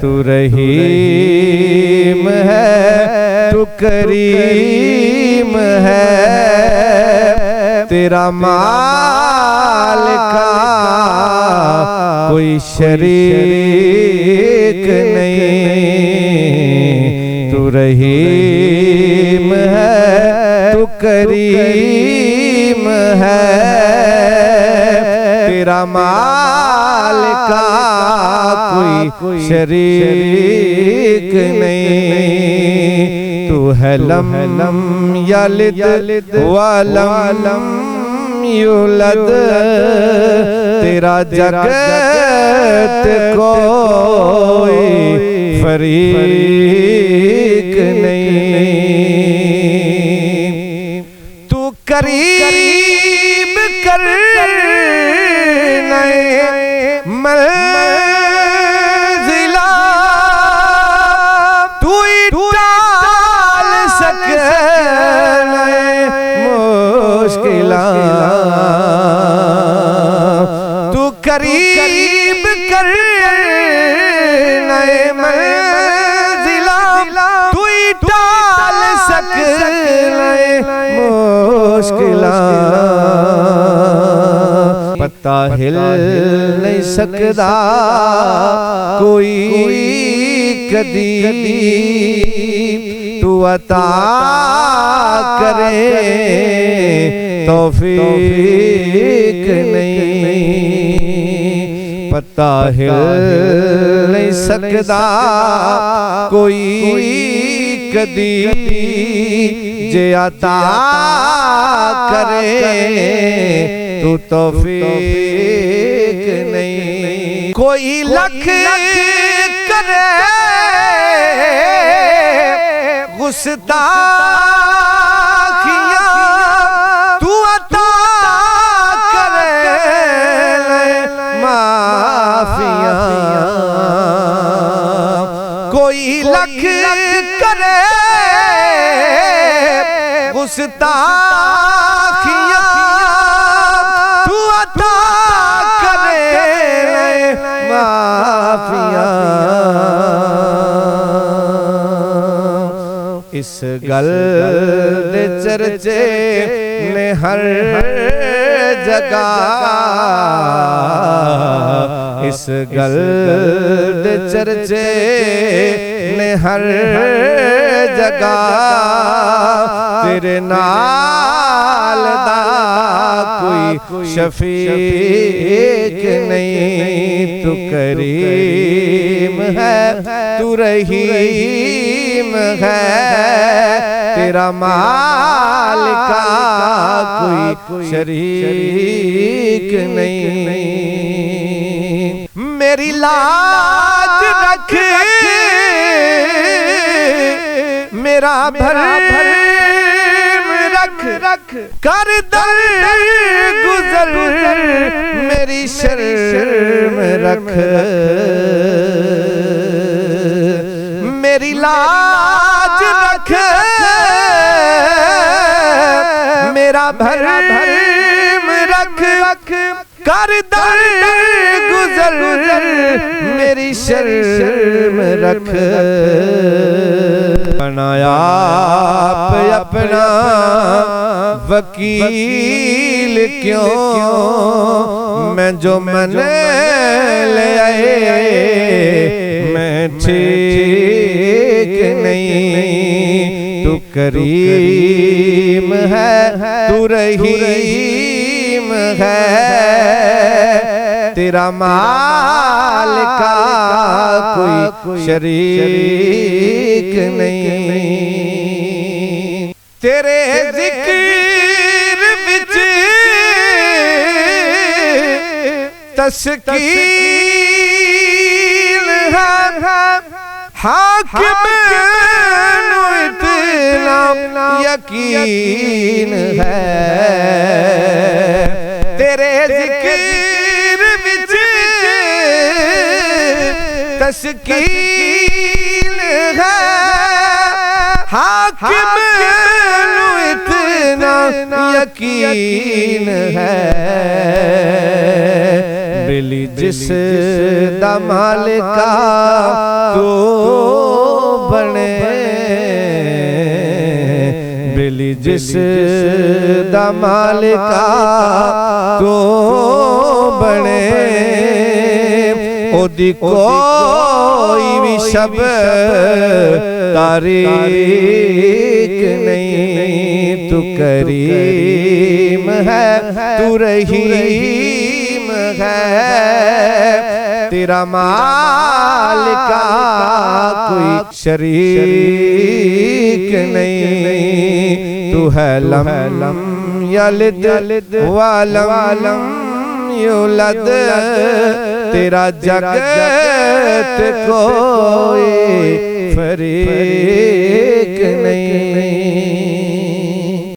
तू रहीम है, तू करीम है, तेरा मालिका कोई शरीक नहीं। तू रहीम है, तू करीम है, तेरा मालिका कोई शरीक नहीं। तू है लम यलिद वलम युलद, तेरा जगत कोई फरीक नहीं। तू करीब कर मंजिला, तू टाल सके मुश्किला। तू करीब कर मंजिला, तू टाल सके मुश्किला। पत्ता हिल नहीं सकदा कोई कदी, तू अता करे तौफीक नहीं। पत्ता हिल नहीं सकदा कोई कदी, जे अता करे तू तौफीक नहीं। कोई लख करे गुस्ताखियां, तू अता करे माफियां। कोई लख करे गुस्ताखियां, तू अता करे माफियां। इस गल दे चर्चे ने हर जगह, इस गल दे चर्चे ने हर जगह, तेरे नाल दा कोई शफीक नहीं। तू करीम है, तू रहीम है, तेरा मालिका कोई शरीक नहीं। मेरी लाज रख, मेरा भरम रख, कर दर गुजर मेरी शर्म रख। मेरी लाज रख, मेरा भरम रख, कर दर गुजर मेरी शर्म रख। बनाया अपना वकील क्यों, मैं जो मन ले आए मैं ठीक नहीं। तू करीम है, तू रहीम है, तेरा मालिका कोई शरीक नहीं। तेरे जिक्र विच तस्कीन है, हाकिम नू इतना यकीन है। तेरे जिक्र विच तस्कीन है, हाकिम नू इतना यकीन है। बेली जिस दा मालिका तो बने, बेली जिस दा मालिका तो बने, ओदी कोई भी शब तारीक नहीं। तू करीम है, तू रहीम है, तेरा मालिका कोई शरीक नहीं। तू है लम यलिद वलम युलद, तेरा जगत कोई फरीक नहीं।